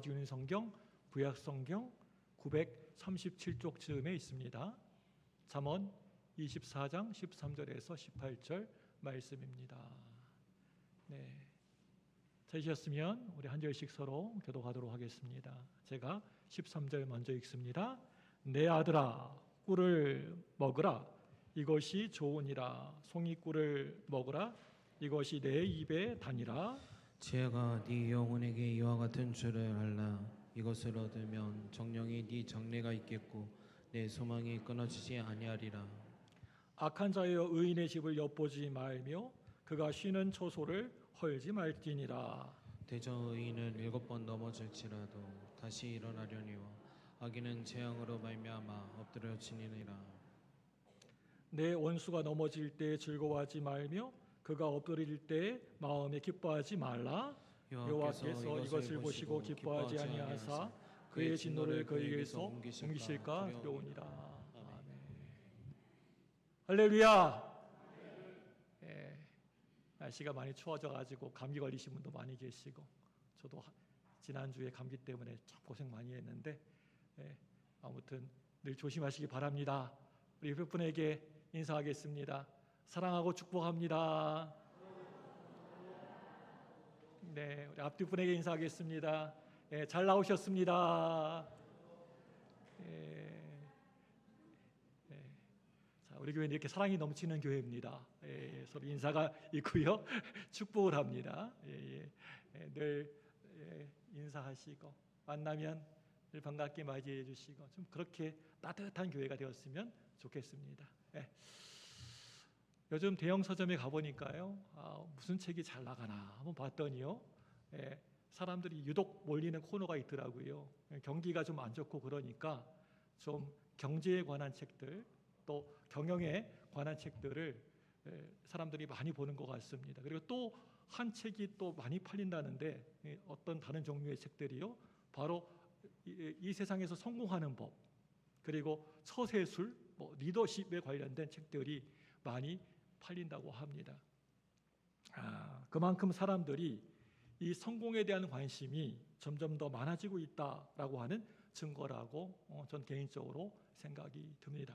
가지고 있는 성경, 구약 성경 937쪽쯤에 있습니다. 잠언 24장 13절에서 18절 말씀입니다. 네, 찾으셨으면 우리 한 절씩 서로 교독하도록 하겠습니다. 제가 13절 먼저 읽습니다. 내 아들아, 꿀을 먹으라. 이것이 좋으니라. 송이꿀을 먹으라. 이것이 내 입에 다니라. 지혜가 네 영혼에게 이와 같은 줄을 알라. 이것을 얻으면 정령이 네 장래가 있겠고 내 소망이 끊어지지 아니하리라. 악한 자여 의인의 집을 엿보지 말며 그가 쉬는 처소를 헐지 말지니라. 대저 의인은 7번 넘어질지라도 다시 일어나려니와 악인은 재앙으로 말미암아 엎드려 지니라. 내 원수가 넘어질 때 즐거워하지 말며 그가 엎드릴 때 마음에 기뻐하지 말라. 여호와께서 이것을 보시고 기뻐하지 아니하사 그의 진노를 그에게서 옮기실까 두려우니라. 아멘. 할렐루야. 날씨가 많이 추워져 가지고 감기 걸리신 분도 많이 계시고, 저도 지난주에 감기 때문에 참 고생 많이 했는데, 아무튼 늘 조심하시기 바랍니다. 우리 옆에 분에게 인사하겠습니다. 사랑하고 축복합니다. 네, 우리 앞뒤 분에게 인사하겠습니다. 잘 나오셨습니다. 자, 우리 교회는 이렇게 사랑이 넘치는 교회입니다. 서로 인사가 있고요, 축복을 합니다. 늘 인사하시고 만나면 늘 반갑게 맞이해 주시고 좀 그렇게 따뜻한 교회가 되었으면 좋겠습니다. 요즘 대형 서점에 가보니까요, 무슨 책이 잘 나가나 한번 봤더니요, 사람들이 유독 몰리는 코너가 있더라고요. 경기가 좀 안 좋고 그러니까 좀 경제에 관한 책들, 또 경영에 관한 책들을 사람들이 많이 보는 것 같습니다. 그리고 또 한 책이 또 많이 팔린다는데, 어떤 다른 종류의 책들이요, 바로 이 세상에서 성공하는 법, 그리고 처세술, 리더십에 관련된 책들이 많이 팔린다고 합니다. 그만큼 사람들이 이 성공에 대한 관심이 점점 더 많아지고 있다라고 하는 증거라고 전 개인적으로 생각이 듭니다.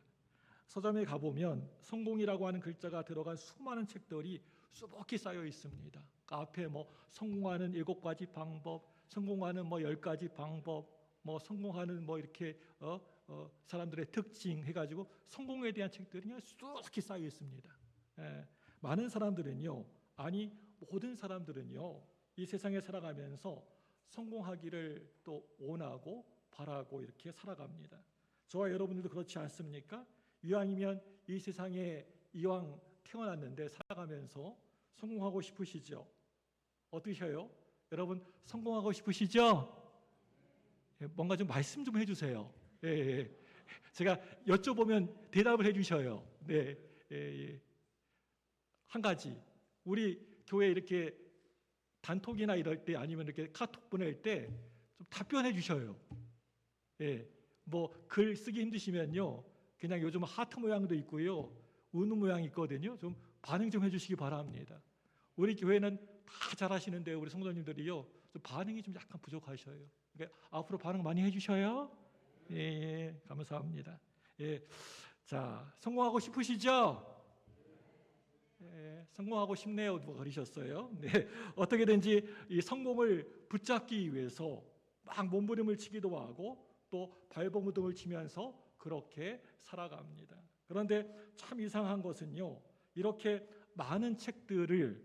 서점에 가보면 성공이라고 하는 글자가 들어간 수많은 책들이 수북히 쌓여 있습니다. 앞에 성공하는 7가지 방법, 성공하는 10가지 방법, 성공하는 이렇게 사람들의 특징 해가지고 성공에 대한 책들이 그냥 수북히 쌓여 있습니다. 많은 사람들은요, 아니 모든 사람들은요, 이 세상에 살아가면서 성공하기를 또 원하고 바라고 이렇게 살아갑니다. 저와 여러분들도 그렇지 않습니까? 이왕이면 이 세상에 이왕 태어났는데 살아가면서 성공하고 싶으시죠? 어떠셔요? 여러분 성공하고 싶으시죠? 뭔가 좀 말씀 좀 해주세요. 제가 여쭤보면 대답을 해주셔요. 네, 한 가지, 우리 교회 이렇게 단톡이나 이럴 때 아니면 이렇게 카톡 보낼 때 좀 답변해 주셔요. 글 쓰기 힘드시면요, 그냥 요즘 하트 모양도 있고요, 우는 모양이 있거든요. 좀 반응 좀 해주시기 바랍니다. 우리 교회는 다 잘하시는데 우리 성도님들이요, 좀 반응이 좀 약간 부족하셔요. 그러니까 앞으로 반응 많이 해주셔요. 감사합니다. 자, 성공하고 싶으시죠? 성공하고 싶네요. 누가 그러셨어요? 네, 어떻게든지 이 성공을 붙잡기 위해서 막 몸부림을 치기도 하고 또 발버둥을 치면서 그렇게 살아갑니다. 그런데 참 이상한 것은요, 이렇게 많은 책들이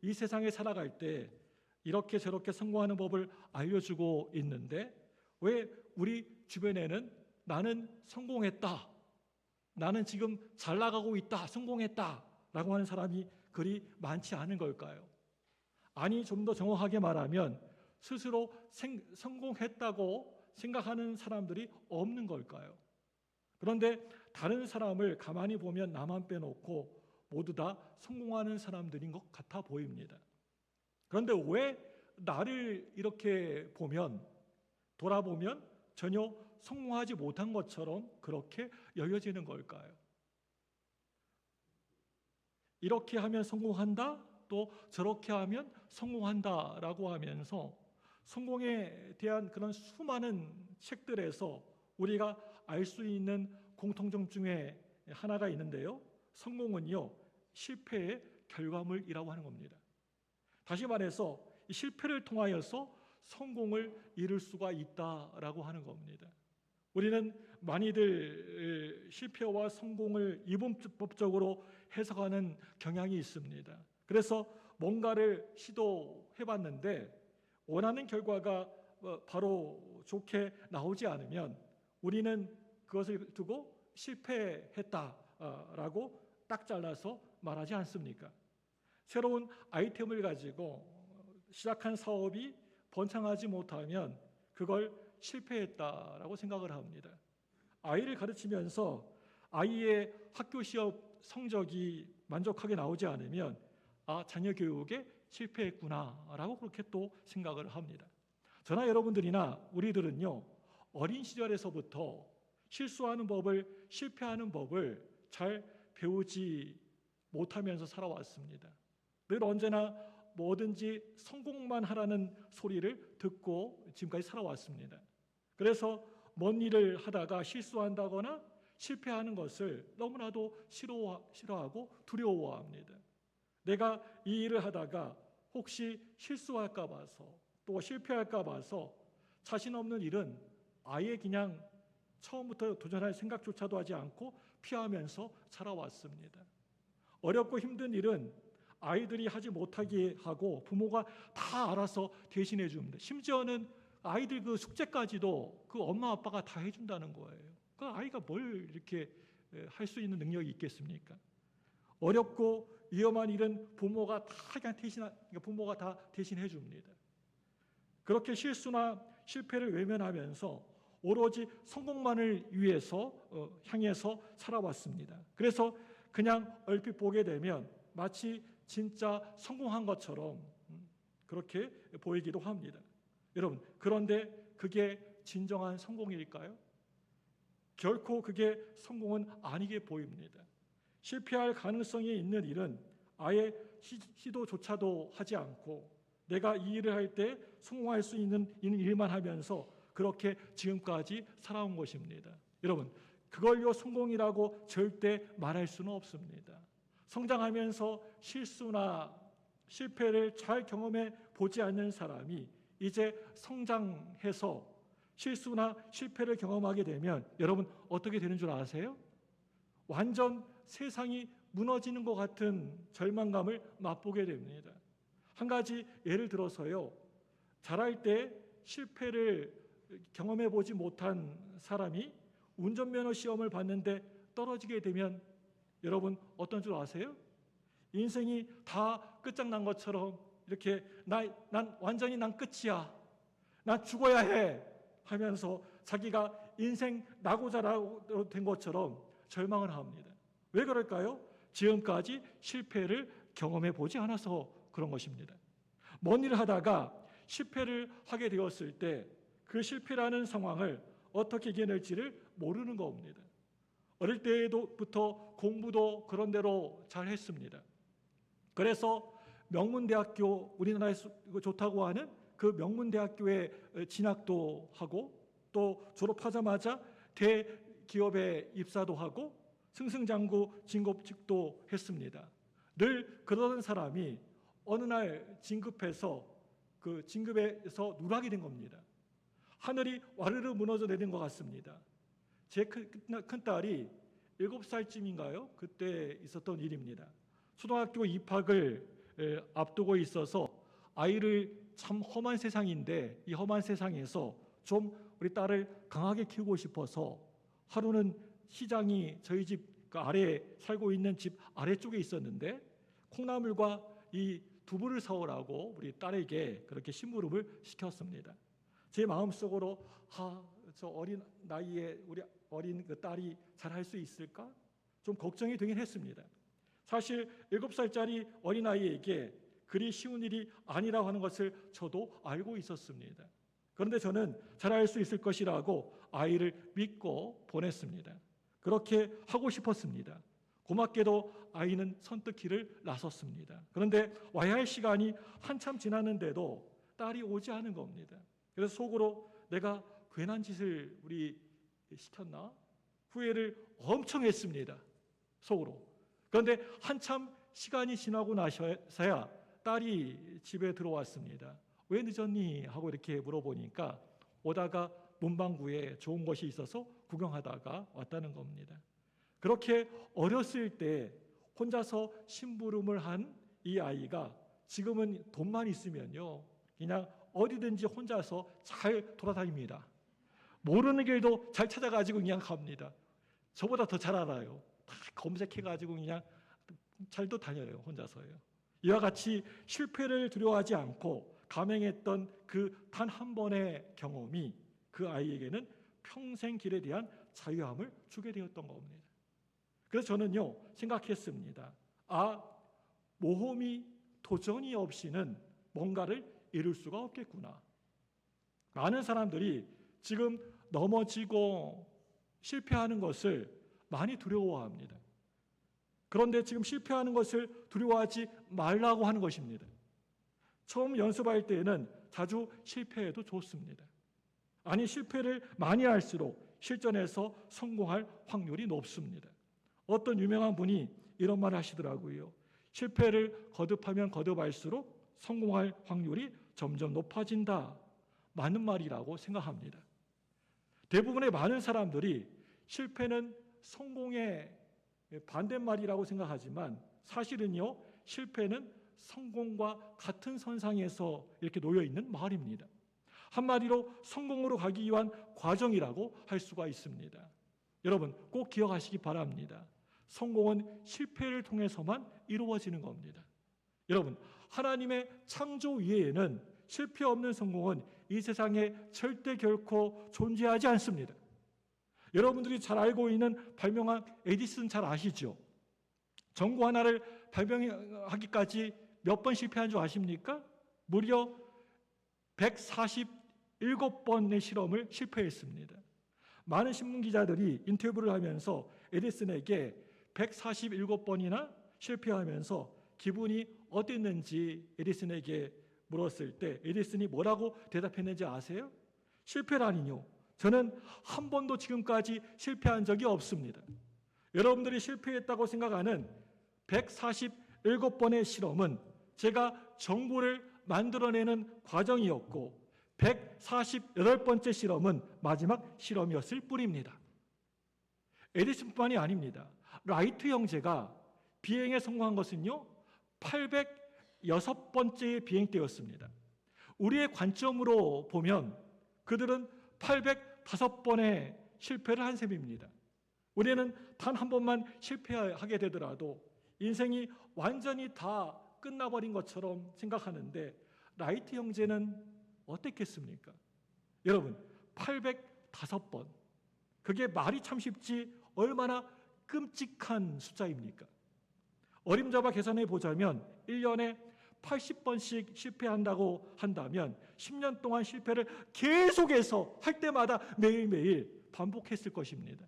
이 세상에 살아갈 때 이렇게 저렇게 성공하는 법을 알려주고 있는데, 왜 우리 주변에는 나는 성공했다, 나는 지금 잘 나가고 있다, 성공했다 라고 하는 사람이 그리 많지 않은 걸까요? 아니, 좀 더 정확하게 말하면 스스로 성공했다고 생각하는 사람들이 없는 걸까요? 그런데 다른 사람을 가만히 보면 나만 빼놓고 모두 다 성공하는 사람들인 것 같아 보입니다. 그런데 왜 나를 이렇게 돌아보면 전혀 성공하지 못한 것처럼 그렇게 여겨지는 걸까요? 이렇게 하면 성공한다, 또 저렇게 하면 성공한다라고 하면서 성공에 대한 그런 수많은 책들에서 우리가 알 수 있는 공통점 중에 하나가 있는데요. 성공은요, 실패의 결과물이라고 하는 겁니다. 다시 말해서 이 실패를 통하여서 성공을 이룰 수가 있다라고 하는 겁니다. 우리는 많이들 실패와 성공을 이분법적으로 해석하는 경향이 있습니다. 그래서 뭔가를 시도해봤는데 원하는 결과가 바로 좋게 나오지 않으면 우리는 그것을 두고 실패했다라고 딱 잘라서 말하지 않습니까? 새로운 아이템을 가지고 시작한 사업이 번창하지 못하면 그걸 실패했다라고 생각을 합니다. 아이를 가르치면서 아이의 학교 시험 성적이 만족하게 나오지 않으면 자녀 교육에 실패했구나라고 그렇게 또 생각을 합니다. 저나 여러분들이나 우리들은요, 어린 시절에서부터 실수하는 법을, 실패하는 법을 잘 배우지 못하면서 살아왔습니다. 늘 언제나 뭐든지 성공만 하라는 소리를 듣고 지금까지 살아왔습니다. 그래서 뭔 일을 하다가 실수한다거나 실패하는 것을 너무나도 싫어하고 두려워합니다. 내가 이 일을 하다가 혹시 실수할까 봐서 또 실패할까 봐서 자신 없는 일은 아예 그냥 처음부터 도전할 생각조차도 하지 않고 피하면서 살아왔습니다. 어렵고 힘든 일은 아이들이 하지 못하게 하고 부모가 다 알아서 대신해 줍니다. 심지어는 아이들 그 숙제까지도 그 엄마 아빠가 다 해준다는 거예요. 그 아이가 뭘 이렇게 할 수 있는 능력이 있겠습니까? 어렵고 위험한 일은 부모가 다 대신해 줍니다. 그렇게 실수나 실패를 외면하면서 오로지 성공만을 위해서 향해서 살아왔습니다. 그래서 그냥 얼핏 보게 되면 마치 진짜 성공한 것처럼 그렇게 보이기도 합니다. 여러분, 그런데 그게 진정한 성공일까요? 결코 그게 성공은 아니게 보입니다. 실패할 가능성이 있는 일은 아예 시도조차도 하지 않고 내가 이 일을 할 때 성공할 수 있는 일만 하면서 그렇게 지금까지 살아온 것입니다. 여러분, 그걸요 성공이라고 절대 말할 수는 없습니다. 성장하면서 실수나 실패를 잘 경험해 보지 않는 사람이 이제 성장해서 실수나 실패를 경험하게 되면 여러분 어떻게 되는 줄 아세요? 완전 세상이 무너지는 것 같은 절망감을 맛보게 됩니다. 한 가지 예를 들어서요. 잘할 때 실패를 경험해 보지 못한 사람이 운전면허 시험을 봤는데 떨어지게 되면 여러분 어떤 줄 아세요? 인생이 다 끝장난 것처럼 이렇게 난 완전히 끝이야. 난 죽어야 해 하면서 자기가 인생 낙오자로 된 것처럼 절망을 합니다. 왜 그럴까요? 지금까지 실패를 경험해 보지 않아서 그런 것입니다. 뭔 일을 하다가 실패를 하게 되었을 때 그 실패라는 상황을 어떻게 이겨낼지를 모르는 겁니다. 어릴 때부터 공부도 그런 대로 잘 했습니다. 그래서 명문대학교, 우리나라에서 좋다고 하는 그 명문대학교에 진학도 하고 또 졸업하자마자 대기업에 입사도 하고 승승장구 진급도 했습니다. 늘 그러던 사람이 어느 날 진급해서 그 진급에서 누락이 된 겁니다. 하늘이 와르르 무너져 내린 것 같습니다. 제 큰딸이 7살쯤인가요? 그때 있었던 일입니다. 초등학교 입학을 앞두고 있어서 아이를 참 험한 세상인데 이 험한 세상에서 좀 우리 딸을 강하게 키우고 싶어서 하루는 시장이 저희 집 그 아래 살고 있는 집 아래쪽에 있었는데 콩나물과 이 두부를 사오라고 우리 딸에게 그렇게 심부름을 시켰습니다. 제 마음속으로 저 어린 나이에 우리 어린 그 딸이 잘할 수 있을까? 좀 걱정이 되긴 했습니다. 사실 7살짜리 어린아이에게 그리 쉬운 일이 아니라고 하는 것을 저도 알고 있었습니다. 그런데 저는 잘할 수 있을 것이라고 아이를 믿고 보냈습니다. 그렇게 하고 싶었습니다. 고맙게도 아이는 선뜻 길을 나섰습니다. 그런데 와야 할 시간이 한참 지났는데도 딸이 오지 않은 겁니다. 그래서 속으로 내가 괜한 짓을 우리 시켰나? 후회를 엄청 했습니다. 속으로. 그런데 한참 시간이 지나고 나서야 딸이 집에 들어왔습니다. 왜 늦었니? 하고 이렇게 물어보니까 오다가 문방구에 좋은 것이 있어서 구경하다가 왔다는 겁니다. 그렇게 어렸을 때 혼자서 심부름을 한 이 아이가 지금은 돈만 있으면요, 그냥 어디든지 혼자서 잘 돌아다닙니다. 모르는 길도 잘 찾아가지고 그냥 갑니다. 저보다 더 잘 알아요. 다 검색해가지고 그냥 잘도 다녀요, 혼자서요. 이와 같이 실패를 두려워하지 않고 감행했던 그 단 한 번의 경험이 그 아이에게는 평생 길에 대한 자유함을 주게 되었던 겁니다. 그래서 저는요, 생각했습니다. 모험이 도전이 없이는 뭔가를 이룰 수가 없겠구나. 많은 사람들이 지금 넘어지고 실패하는 것을 많이 두려워합니다. 그런데 지금 실패하는 것을 두려워하지 말라고 하는 것입니다. 처음 연습할 때에는 자주 실패해도 좋습니다. 아니, 실패를 많이 할수록 실전에서 성공할 확률이 높습니다. 어떤 유명한 분이 이런 말을 하시더라고요. 실패를 거듭하면 거듭할수록 성공할 확률이 점점 높아진다. 맞는 말이라고 생각합니다. 대부분의 많은 사람들이 실패는 성공의 반대말이라고 생각하지만 사실은요, 실패는 성공과 같은 선상에서 이렇게 놓여 있는 말입니다. 한마디로 성공으로 가기 위한 과정이라고 할 수가 있습니다. 여러분 꼭 기억하시기 바랍니다. 성공은 실패를 통해서만 이루어지는 겁니다. 여러분, 하나님의 창조 이외에는 실패 없는 성공은 이 세상에 절대 결코 존재하지 않습니다. 여러분들이 잘 알고 있는 발명한 에디슨 잘 아시죠? 전구 하나를 발명하기까지 몇 번 실패한 줄 아십니까? 무려 147번의 실험을 실패했습니다. 많은 신문기자들이 인터뷰를 하면서 에디슨에게 147번이나 실패하면서 기분이 어땠는지 에디슨에게 물었을 때 에디슨이 뭐라고 대답했는지 아세요? 실패라니요. 저는 한 번도 지금까지 실패한 적이 없습니다. 여러분들이 실패했다고 생각하는 147번의 실험은 제가 정보를 만들어내는 과정이었고 148번째 실험은 마지막 실험이었을 뿐입니다. 에디슨뿐만이 아닙니다. 라이트 형제가 비행에 성공한 것은요 806번째의 비행 때였습니다. 우리의 관점으로 보면 그들은 805번의 실패를 한 셈입니다. 우리는 단 한 번만 실패하게 되더라도 인생이 완전히 다 끝나버린 것처럼 생각하는데 라이트 형제는 어땠겠습니까? 여러분 805번, 그게 말이 참 쉽지 얼마나 끔찍한 숫자입니까? 어림잡아 계산해 보자면 1년에 80번씩 실패한다고 한다면 10년 동안 실패를 계속해서 할 때마다 매일매일 반복했을 것입니다.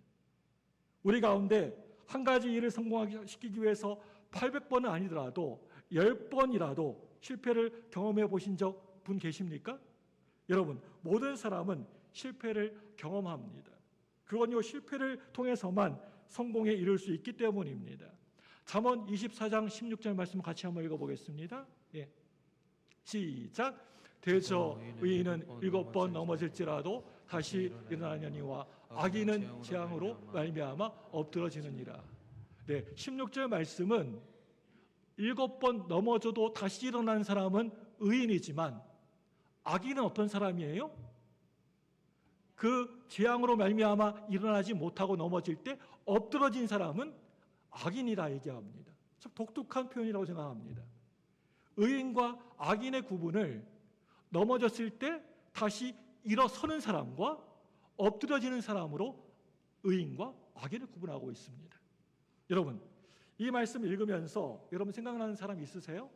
우리 가운데 한 가지 일을 성공시키기 위해서 800번은 아니더라도 10번이라도 실패를 경험해 보신 적 분 계십니까? 여러분, 모든 사람은 실패를 경험합니다. 그건요, 실패를 통해서만 성공에 이를 수 있기 때문입니다. 잠언 24장 16절 말씀 같이 한번 읽어보겠습니다. 예. 시작. 대저 의인은 7번 넘어질지라도 다시 일어나려니와 악인은 재앙으로 말미암아 엎드러지느니라. 네, 16절 말씀은 7번 넘어져도 다시 일어나는 사람은 의인이지만 악인은 어떤 사람이에요? 그 재앙으로 말미암아 일어나지 못하고 넘어질 때 엎드러진 사람은 악인이라 얘기합니다. 참 독특한 표현이라고 생각합니다. 의인과 악인의 구분을 넘어졌을 때 다시 일어서는 사람과 엎드려지는 사람으로 의인과 악인을 구분하고 있습니다. 여러분, 이 말씀 읽으면서 여러분 생각나는 사람 있으세요?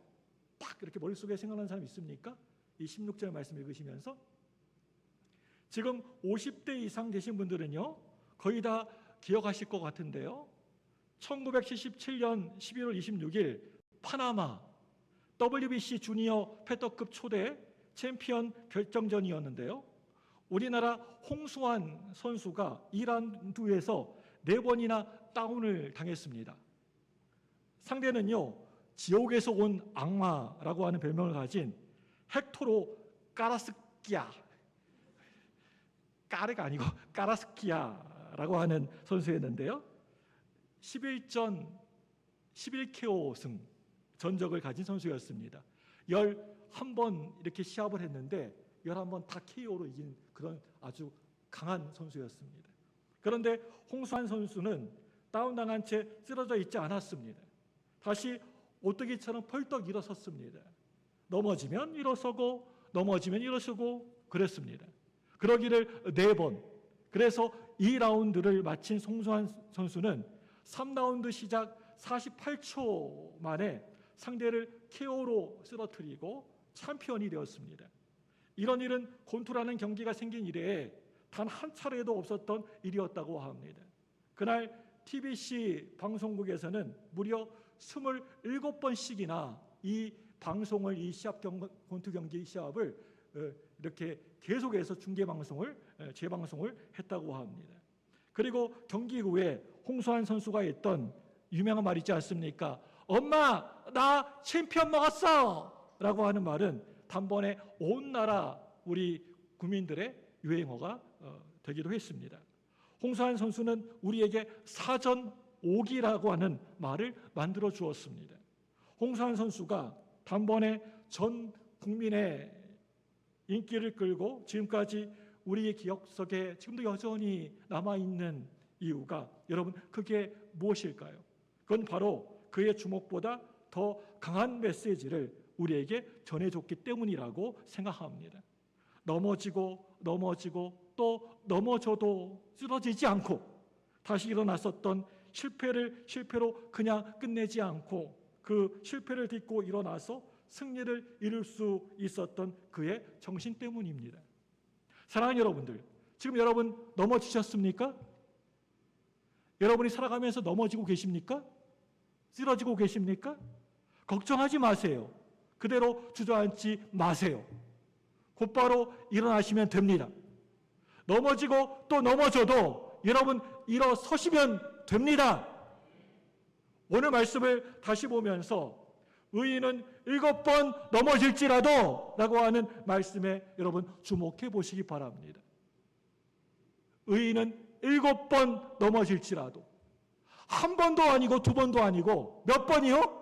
팍 이렇게 머릿속에 생각나는 사람 있습니까? 이 16절 말씀 읽으시면서 지금 50대 이상 되신 분들은요 거의 다 기억하실 것 같은데요, 1977년 11월 26일 파나마 WBC 주니어 패더급 초대 챔피언 결정전이었는데요. 우리나라 홍수환 선수가 2라운드에서 4번이나 다운을 당했습니다. 상대는요, 지옥에서 온 악마라고 하는 별명을 가진 헥토로 까라스키아, 까르가 아니고 까라스키아라고 하는 선수였는데요. 11전 11KO 승 전적을 가진 선수였습니다. 11번 이렇게 시합을 했는데 11번 다 KO로 이긴 그런 아주 강한 선수였습니다. 그런데 홍수환 선수는 다운당한 채 쓰러져 있지 않았습니다. 다시 오뚜기처럼 펄떡 일어섰습니다. 넘어지면 일어서고 넘어지면 일어서고 그랬습니다. 그러기를 4번. 그래서 2라운드를 마친 홍수환 선수는 3라운드 시작 48초 만에 상대를 KO로 쓰러뜨리고 챔피언이 되었습니다. 이런 일은 곤투라는 경기가 생긴 이래에 단 한 차례도 없었던 일이었다고 합니다. 그날 TBC 방송국에서는 무려 27번씩이나 이 방송을, 이 시합 곤투 경기 시합을 이렇게 계속해서 중계 방송을, 재방송을 했다고 합니다. 그리고 경기 후에 홍수환 선수가 했던 유명한 말 있지 않습니까? 엄마, 나 챔피언 먹었어! 라고 하는 말은 단번에 온 나라 우리 국민들의 유행어가 되기도 했습니다. 홍수환 선수는 우리에게 사전 오기라고 하는 말을 만들어 주었습니다. 홍수환 선수가 단번에 전 국민의 인기를 끌고 지금까지 우리의 기억 속에 지금도 여전히 남아있는 이유가 여러분 그게 무엇일까요? 그건 바로 그의 주먹보다 더 강한 메시지를 우리에게 전해줬기 때문이라고 생각합니다. 넘어지고 또 넘어져도 쓰러지지 않고 다시 일어났었던 실패로 그냥 끝내지 않고 그 실패를 딛고 일어나서 승리를 이룰 수 있었던 그의 정신 때문입니다. 사랑하는 여러분들, 지금 여러분 넘어지셨습니까? 여러분이 살아가면서 넘어지고 계십니까? 쓰러지고 계십니까? 걱정하지 마세요. 그대로 주저앉지 마세요. 곧바로 일어나시면 됩니다. 넘어지고 또 넘어져도 여러분 일어서시면 됩니다. 오늘 말씀을 다시 보면서 의인은 7번 넘어질지라도 라고 하는 말씀에 여러분 주목해 보시기 바랍니다. 의인은 7번 넘어질지라도 한 번도 아니고 2번도 아니고 몇 번이요?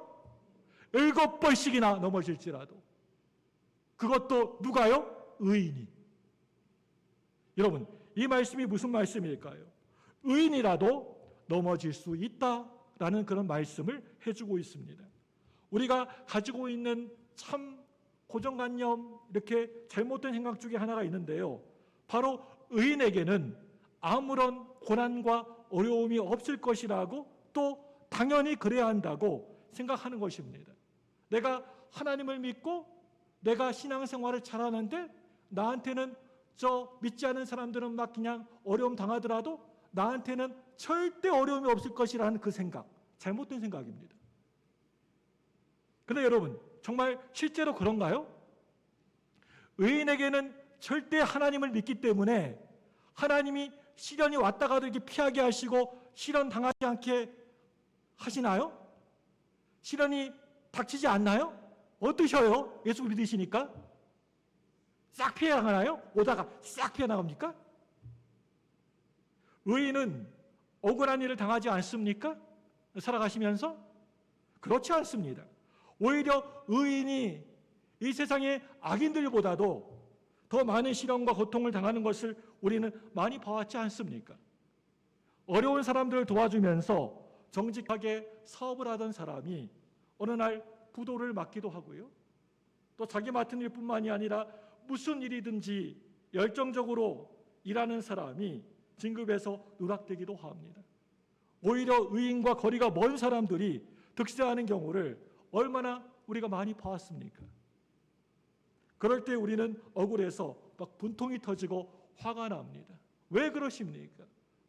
7번씩이나 넘어질지라도 그것도 누가요? 의인이. 여러분 이 말씀이 무슨 말씀일까요? 의인이라도 넘어질 수 있다라는 그런 말씀을 해주고 있습니다. 우리가 가지고 있는 참 고정관념 이렇게 잘못된 생각 중에 하나가 있는데요. 바로 의인에게는 아무런 고난과 어려움이 없을 것이라고 또 당연히 그래야 한다고 생각하는 것입니다. 내가 하나님을 믿고 내가 신앙생활을 잘하는데 나한테는 저 믿지 않은 사람들은 막 그냥 어려움 당하더라도 나한테는 절대 어려움이 없을 것이라는 그 생각, 잘못된 생각입니다. 그런데 여러분 정말 실제로 그런가요? 의인에게는 절대 하나님을 믿기 때문에 하나님이 시련이 왔다가도 이렇게 피하게 하시고 시련 당하지 않게 하시나요? 시련이 닥치지 않나요? 어떠셔요? 예수 믿으시니까? 싹 피해 나가나요? 오다가 싹 피해 나갑니까? 의인은 억울한 일을 당하지 않습니까? 살아가시면서? 그렇지 않습니다. 오히려 의인이 이 세상의 악인들보다도 더 많은 시련과 고통을 당하는 것을 우리는 많이 봐왔지 않습니까? 어려운 사람들을 도와주면서 정직하게 사업을 하던 사람이 어느 날 부도를 맞기도 하고요. 또 자기 맡은 일뿐만이 아니라 무슨 일이든지 열정적으로 일하는 사람이 진급에서 누락되기도 합니다. 오히려 의인과 거리가 먼 사람들이 득세하는 경우를 얼마나 우리가 많이 봐왔습니까? 그럴 때 우리는 억울해서 막 분통이 터지고 화가 납니다. 왜 그러십니까?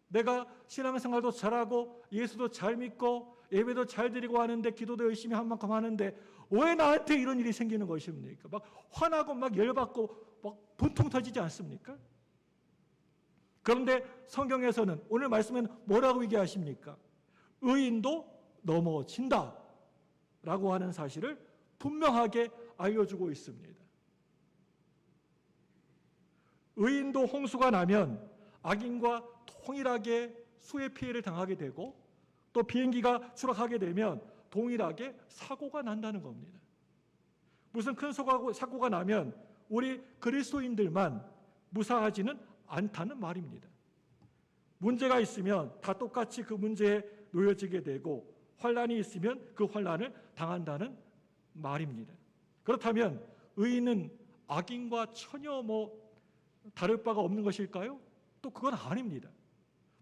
내가 신앙생활도 잘하고 예수도 잘 믿고 예배도 잘 드리고 하는데 기도도 열심히 한 만큼 하는데 왜 나한테 이런 일이 생기는 것입니까? 막 화나고 막 열받고 막 분통 터지지 않습니까? 그런데 성경에서는 오늘 말씀에는 뭐라고 얘기하십니까? 의인도 넘어진다 라고 하는 사실을 분명하게 알려주고 있습니다. 의인도 홍수가 나면 악인과 동일하게 수해 피해를 당하게 되고 또 비행기가 추락하게 되면 동일하게 사고가 난다는 겁니다. 무슨 큰 사고가 나면 우리 그리스도인들만 무사하지는 않다는 말입니다. 문제가 있으면 다 똑같이 그 문제에 놓여지게 되고 환난이 있으면 그 환난을 당한다는 말입니다. 그렇다면 의인은 악인과 전혀 다를 바가 없는 것일까요? 또 그건 아닙니다.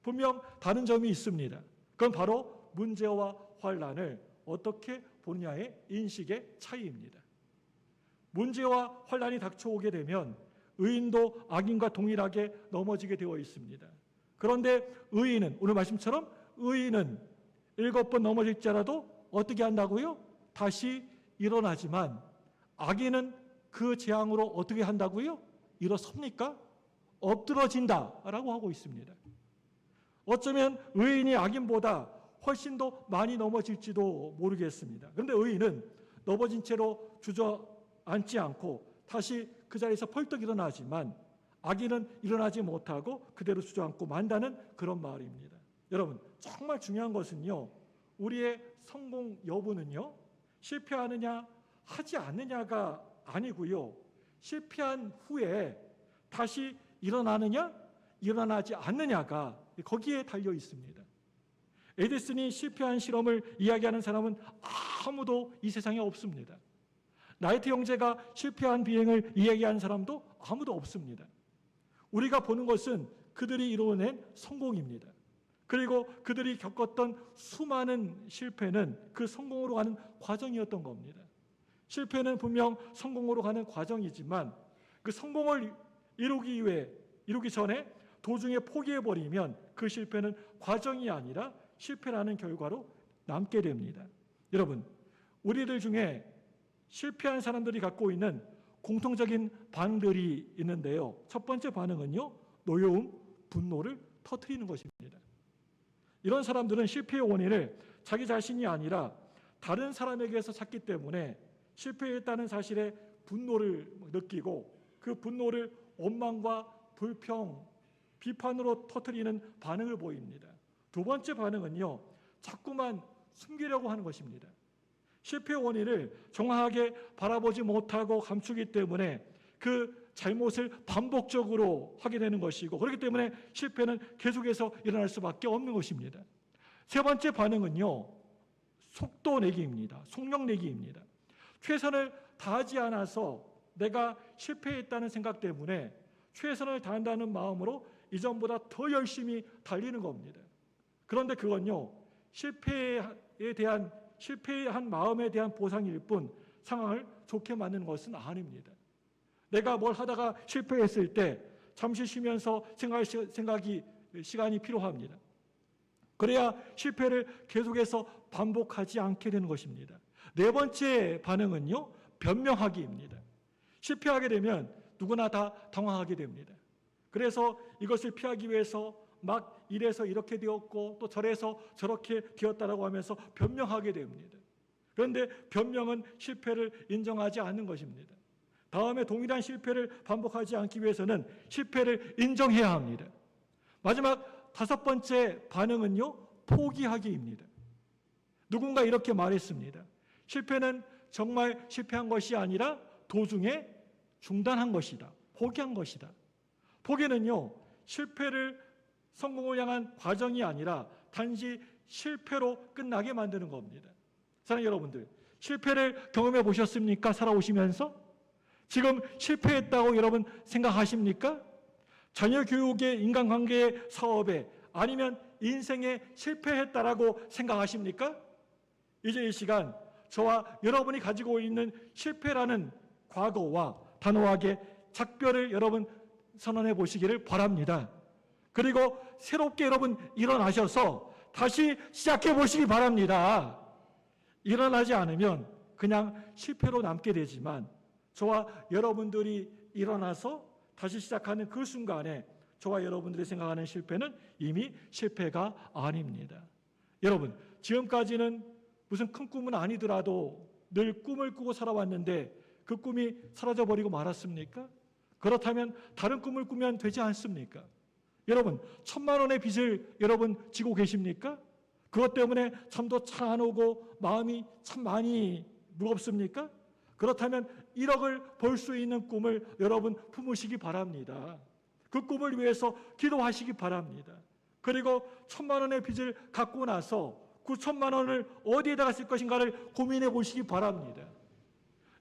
분명 다른 점이 있습니다. 그건 바로 문제와 환난을 어떻게 보느냐의 인식의 차이입니다. 문제와 환난이 닥쳐오게 되면 의인도 악인과 동일하게 넘어지게 되어 있습니다. 그런데 의인은 오늘 말씀처럼 의인은 7번 넘어질지라도 어떻게 한다고요? 다시 일어나지만 악인은 그 재앙으로 어떻게 한다고요? 일어섭니까? 엎드러진다라고 하고 있습니다. 어쩌면 의인이 악인보다 훨씬 더 많이 넘어질지도 모르겠습니다. 그런데 의인은 넘어진 채로 주저앉지 않고 다시 그 자리에서 펄떡 일어나지만 악인은 일어나지 못하고 그대로 주저앉고 만다는 그런 말입니다. 여러분, 정말 중요한 것은요, 우리의 성공 여부는요, 실패하느냐 하지 않느냐가 아니고요, 실패한 후에 다시 일어나느냐 일어나지 않느냐가 거기에 달려 있습니다. 에디슨이 실패한 실험을 이야기하는 사람은 아무도 이 세상에 없습니다. 라이트 형제가 실패한 비행을 이야기하는 사람도 아무도 없습니다. 우리가 보는 것은 그들이 이루어낸 성공입니다. 그리고 그들이 겪었던 수많은 실패는 그 성공으로 가는 과정이었던 겁니다. 실패는 분명 성공으로 가는 과정이지만 그 성공을 이루기 전에 도중에 포기해버리면 그 실패는 과정이 아니라 실패라는 결과로 남게 됩니다. 여러분, 우리들 중에 실패한 사람들이 갖고 있는 공통적인 반응들이 있는데요. 첫 번째 반응은요, 노여움, 분노를 터뜨리는 것입니다. 이런 사람들은 실패의 원인을 자기 자신이 아니라 다른 사람에게서 찾기 때문에 실패했다는 사실에 분노를 느끼고 그 분노를 원망과 불평, 비판으로 터뜨리는 반응을 보입니다. 두 번째 반응은요, 자꾸만 숨기려고 하는 것입니다. 실패의 원인을 정확하게 바라보지 못하고 감추기 때문에 그 잘못을 반복적으로 하게 되는 것이고, 그렇기 때문에 실패는 계속해서 일어날 수밖에 없는 것입니다. 세 번째 반응은요, 속도 내기입니다. 속력 내기입니다. 최선을 다하지 않아서 내가 실패했다는 생각 때문에 최선을 다한다는 마음으로 이전보다 더 열심히 달리는 겁니다. 그런데 그건요, 실패한 마음에 대한 보상일 뿐 상황을 좋게 만드는 것은 아닙니다. 내가 뭘 하다가 실패했을 때 잠시 쉬면서 시간이 필요합니다. 그래야 실패를 계속해서 반복하지 않게 되는 것입니다. 네 번째 반응은요, 변명하기입니다. 실패하게 되면 누구나 다 당황하게 됩니다. 그래서 이것을 피하기 위해서 막 이래서 이렇게 되었고 또 저래서 저렇게 되었다라고 하면서 변명하게 됩니다. 그런데 변명은 실패를 인정하지 않는 것입니다. 다음에 동일한 실패를 반복하지 않기 위해서는 실패를 인정해야 합니다. 마지막 다섯 번째 반응은요, 포기하기입니다. 누군가 이렇게 말했습니다. 실패는 정말 실패한 것이 아니라 도중에 중단한 것이다. 포기한 것이다. 포기는요, 실패를 성공을 향한 과정이 아니라 단지 실패로 끝나게 만드는 겁니다. 사랑하는 여러분들, 실패를 경험해 보셨습니까? 살아오시면서? 지금 실패했다고 여러분 생각하십니까? 자녀 교육의 인간관계의 사업에 아니면 인생에 실패했다라고 생각하십니까? 이제 이 시간 저와 여러분이 가지고 있는 실패라는 과거와 단호하게 작별을 여러분 선언해 보시기를 바랍니다. 그리고 새롭게 여러분 일어나셔서 다시 시작해 보시기 바랍니다. 일어나지 않으면 그냥 실패로 남게 되지만 저와 여러분들이 일어나서 다시 시작하는 그 순간에 저와 여러분들이 생각하는 실패는 이미 실패가 아닙니다. 여러분, 지금까지는 무슨 큰 꿈은 아니더라도 늘 꿈을 꾸고 살아왔는데 그 꿈이 사라져버리고 말았습니까? 그렇다면 다른 꿈을 꾸면 되지 않습니까? 여러분, 1,000만 원의 빚을 여러분 지고 계십니까? 그것 때문에 잠도 잘 안 오고 마음이 참 많이 무겁습니까? 그렇다면 1억을 벌 수 있는 꿈을 여러분 품으시기 바랍니다. 그 꿈을 위해서 기도하시기 바랍니다. 그리고 1,000만 원의 빚을 갖고 나서 9,000만 원을 어디에다가 쓸 것인가를 고민해 보시기 바랍니다.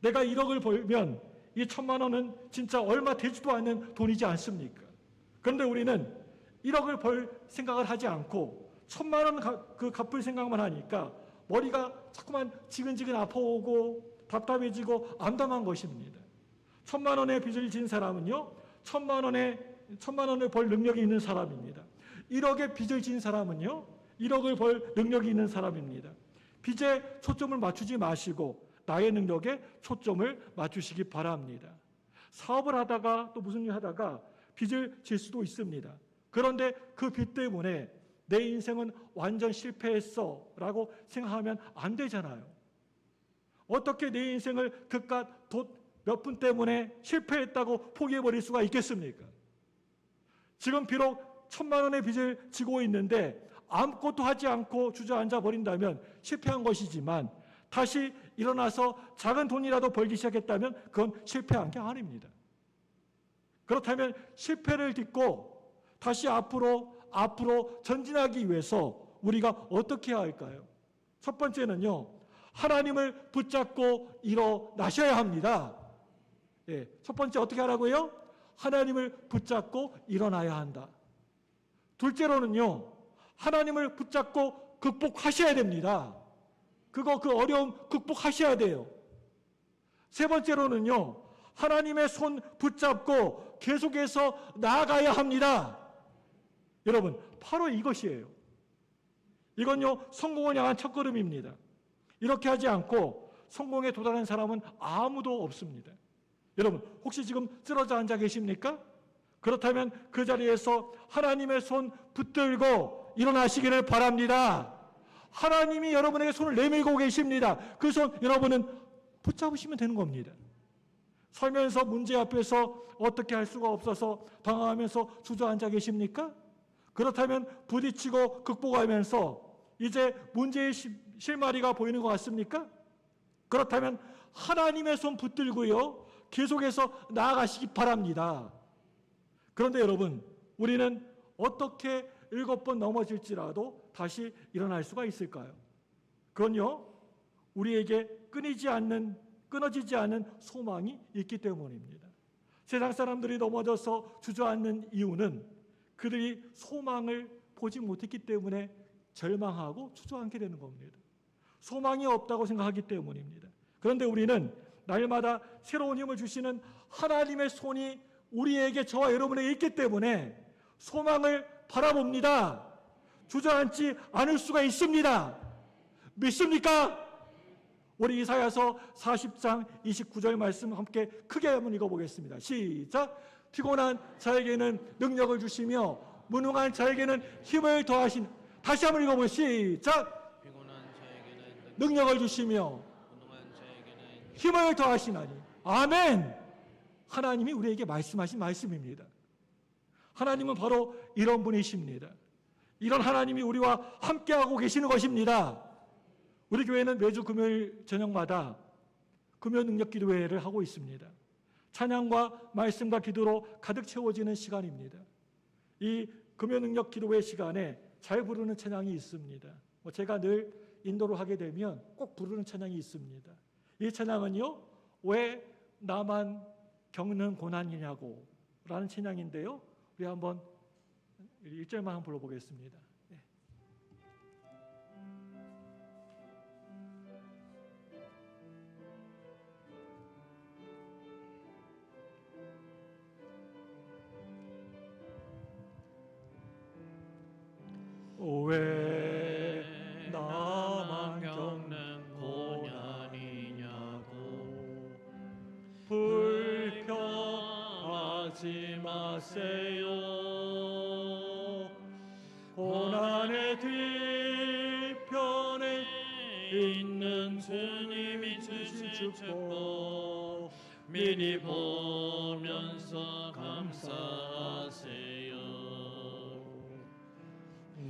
내가 1억을 벌면 이 1,000만 원은 진짜 얼마 되지도 않는 돈이지 않습니까? 그런데 우리는 1억을 벌 생각을 하지 않고 1,000만 원 그 갚을 생각만 하니까 머리가 자꾸만 지근지근 아파오고 답답해지고 암담한 것입니다. 1,000만 원의 빚을 진 사람은요, 1,000만 원을 벌 능력이 있는 사람입니다. 1억의 빚을 진 사람은요, 1억을 벌 능력이 있는 사람입니다. 빚에 초점을 맞추지 마시고 나의 능력에 초점을 맞추시기 바랍니다. 사업을 하다가 또 무슨 일 하다가 빚을 질 수도 있습니다. 그런데 그 빚 때문에 내 인생은 완전 실패했어 라고 생각하면 안 되잖아요. 어떻게 내 인생을 그깟 돈 몇 푼 때문에 실패했다고 포기해버릴 수가 있겠습니까? 지금 비록 1,000만 원의 빚을 지고 있는데 아무것도 하지 않고 주저앉아 버린다면 실패한 것이지만 다시 일어나서 작은 돈이라도 벌기 시작했다면 그건 실패한 게 아닙니다. 그렇다면 실패를 딛고 다시 앞으로 전진하기 위해서 우리가 어떻게 해야 할까요? 첫 번째는요, 하나님을 붙잡고 일어나셔야 합니다. 예, 첫 번째 어떻게 하라고요? 하나님을 붙잡고 일어나야 한다. 둘째로는요, 하나님을 붙잡고 극복하셔야 됩니다. 그 어려움 극복하셔야 돼요. 세 번째로는요, 하나님의 손 붙잡고 계속해서 나아가야 합니다. 여러분, 바로 이것이에요. 이건요, 성공을 향한 첫걸음입니다. 이렇게 하지 않고 성공에 도달한 사람은 아무도 없습니다. 여러분, 혹시 지금 쓰러져 앉아 계십니까? 그렇다면 그 자리에서 하나님의 손 붙들고 일어나시기를 바랍니다. 하나님이 여러분에게 손을 내밀고 계십니다. 그 손 여러분은 붙잡으시면 되는 겁니다. 살면서 문제 앞에서 어떻게 할 수가 없어서 당황하면서 주저앉아 계십니까? 그렇다면 부딪히고 극복하면서 이제 문제의 실마리가 보이는 것 같습니까? 그렇다면 하나님의 손 붙들고요, 계속해서 나아가시기 바랍니다. 그런데 여러분, 우리는 어떻게 7번 넘어질지라도 다시 일어날 수가 있을까요? 그건요, 우리에게 끊어지지 않는 소망이 있기 때문입니다. 세상 사람들이 넘어져서 주저앉는 이유는 그들이 소망을 보지 못했기 때문에 절망하고 주저앉게 되는 겁니다. 소망이 없다고 생각하기 때문입니다. 그런데 우리는 날마다 새로운 힘을 주시는 하나님의 손이 우리에게, 저와 여러분에게 있기 때문에 소망을 바라봅니다. 주저앉지 않을 수가 있습니다. 믿습니까? 우리 이사야서 40장 29절 말씀 함께 크게 한번 읽어보겠습니다. 시작. 피곤한 자에게는 능력을 주시며 무능한 자에게는 힘을 더하신. 다시 한번 읽어보세요. 시작. 피곤한 자에게는 능력을 주시며 무능한 자에게는 힘을 더하시나니. 아멘. 하나님이 우리에게 말씀하신 말씀입니다. 하나님은 바로 이런 분이십니다. 이런 하나님이 우리와 함께하고 계시는 것입니다. 우리 교회는 매주 금요일 저녁마다 금요 능력 기도회를 하고 있습니다. 찬양과 말씀과 기도로 가득 채워지는 시간입니다. 이 금요 능력 기도회 시간에 잘 부르는 찬양이 있습니다. 제가 늘 인도를 하게 되면 꼭 부르는 찬양이 있습니다. 이 찬양은요, 왜 나만 겪는 고난이냐고 라는 찬양인데요, 우리 한번 1절만 한번 불러보겠습니다. 네. 왜 나만 겪는 고난이냐고. 불평하지 마세요. 고난의 뒤편에 있는 주님이 주신 축복 미리 보면서 감사하세요.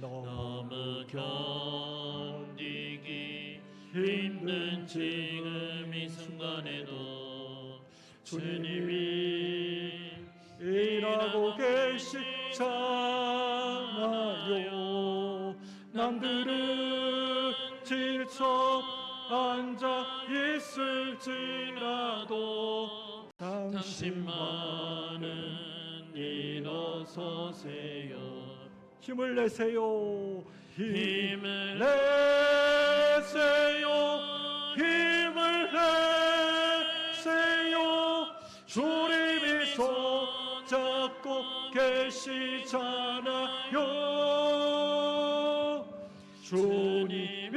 너무 견디기 힘든 지금 이 순간에도 주님이 일하고 계시잖아요. 남들은 지쳐 앉아 있을지라도 당신만은 일어서세요. 힘을 내세요. 힘을 내세요. 힘을 내세요. 주님이 손잡고 계시잖아요. 주님이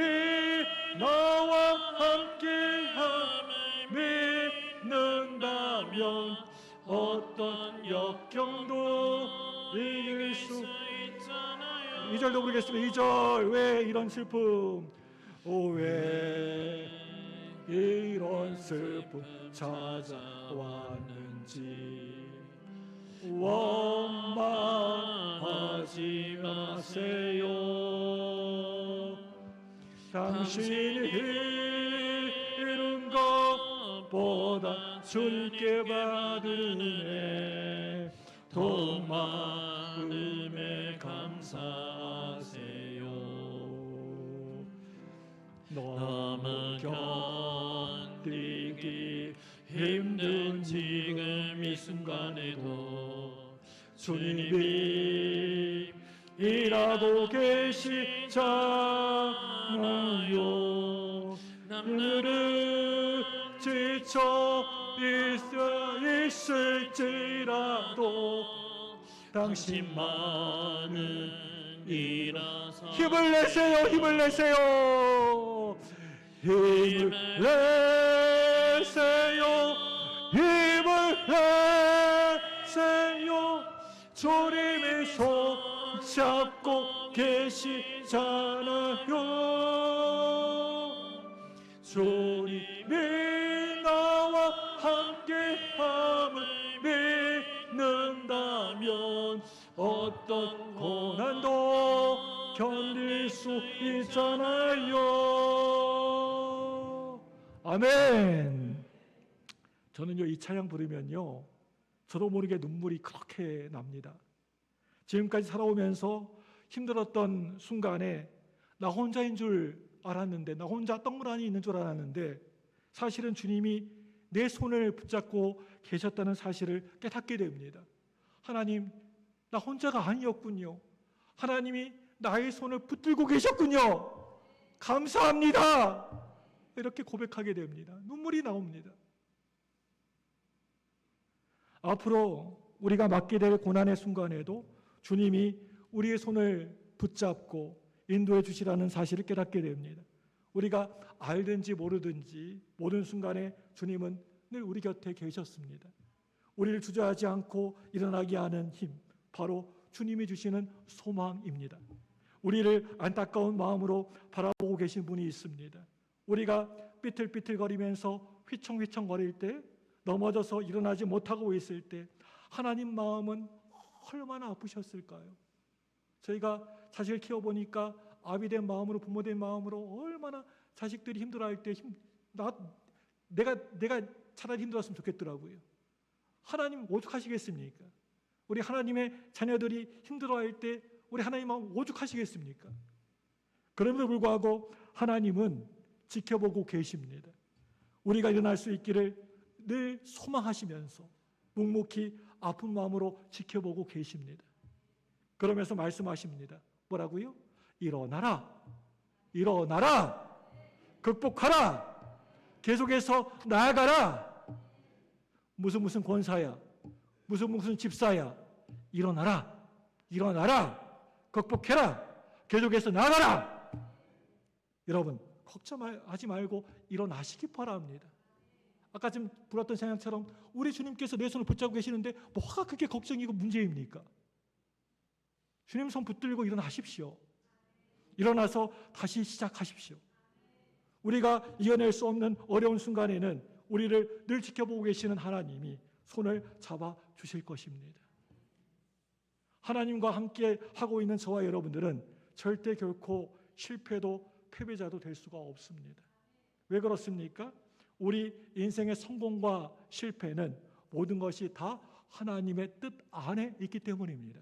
나와 함께함을 믿는다면 어떤 역경도 이길 수 있잖아요. 2절도 부르겠습니다. 2절. 왜 이런 슬픔? 왜 이런 슬픔 찾아왔는지 원망하지 마세요. 당신이 이룬 것보다 주님께 받은 은혜 더욱 마음에 감사하세요. 너무 견디기 힘든 지금 이 순간에도 주님이 일하고 계시잖아요. 남들은 지쳐 있을지라도 당신만은 일어서 힘을 내세요. 힘을 내세요. 힘을 내세요. 힘을 내세요. 주님이 손잡고 계시잖아요. 주님이 나와 함께함을 믿는다면 어떤 고난도 견딜 수 있잖아요. 아멘. 저는요 이 찬양 부르면요 저도 모르게 눈물이 그렇게 납니다. 지금까지 살아오면서 힘들었던 순간에 나 혼자인 줄 알았는데, 나 혼자 떡무라니 있는 줄 알았는데 사실은 주님이 내 손을 붙잡고 계셨다는 사실을 깨닫게 됩니다. 하나님, 나 혼자가 아니었군요. 하나님이 나의 손을 붙들고 계셨군요. 감사합니다. 이렇게 고백하게 됩니다. 눈물이 나옵니다. 앞으로 우리가 맞게 될 고난의 순간에도 주님이 우리의 손을 붙잡고 인도해 주시라는 사실을 깨닫게 됩니다. 우리가 알든지 모르든지 모든 순간에 주님은 늘 우리 곁에 계셨습니다. 우리를 주저하지 않고 일어나게 하는 힘, 바로 주님이 주시는 소망입니다. 우리를 안타까운 마음으로 바라보고 계신 분이 있습니다. 우리가 삐틀삐틀거리면서 휘청휘청거릴 때, 넘어져서 일어나지 못하고 있을 때 하나님 마음은 얼마나 아프셨을까요? 저희가 자식을 키워보니까 아비된 마음으로, 부모된 마음으로 얼마나 자식들이 힘들어할 때 내가 차라리 힘들었으면 좋겠더라고요. 하나님 오죽하시겠습니까? 우리 하나님의 자녀들이 힘들어할 때 우리 하나님 마음 오죽하시겠습니까? 그럼에도 불구하고 하나님은 지켜보고 계십니다. 우리가 일어날 수 있기를 늘 소망하시면서 묵묵히 아픈 마음으로 지켜보고 계십니다. 그러면서 말씀하십니다. 뭐라고요? 일어나라. 일어나라. 극복하라. 계속해서 나아가라. 무슨 권사야. 무슨 집사야. 일어나라. 일어나라. 극복해라. 계속해서 나가라. 여러분 걱정하지 말고 일어나시기 바랍니다. 아까 지금 불었던 생각처럼 우리 주님께서 내 손을 붙잡고 계시는데 뭐가 그렇게 걱정이고 문제입니까? 주님 손 붙들고 일어나십시오. 일어나서 다시 시작하십시오. 우리가 이겨낼 수 없는 어려운 순간에는 우리를 늘 지켜보고 계시는 하나님이 손을 잡아 주실 것입니다. 하나님과 함께 하고 있는 저와 여러분들은 절대 결코 실패도 패배자도 될 수가 없습니다. 왜 그렇습니까? 우리 인생의 성공과 실패는 모든 것이 다 하나님의 뜻 안에 있기 때문입니다.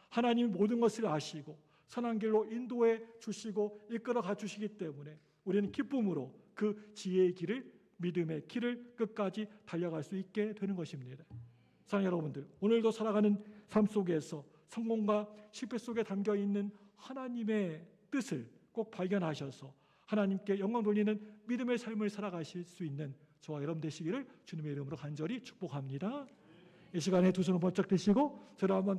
하나님이 모든 것을 아시고 선한 길로 인도해 주시고 이끌어 가 주시기 때문에 우리는 기쁨으로 그 지혜의 길을, 믿음의 길을 끝까지 달려갈 수 있게 되는 것입니다. 사랑하는 여러분들, 오늘도 살아가는 삶 속에서 성공과 실패 속에 담겨 있는 하나님의 뜻을 꼭 발견하셔서 하나님께 영광 돌리는 믿음의 삶을 살아가실 수 있는 저와 여러분 되시기를 주님의 이름으로 간절히 축복합니다. 이 시간에 두 손을 번쩍 드시고 저를 한번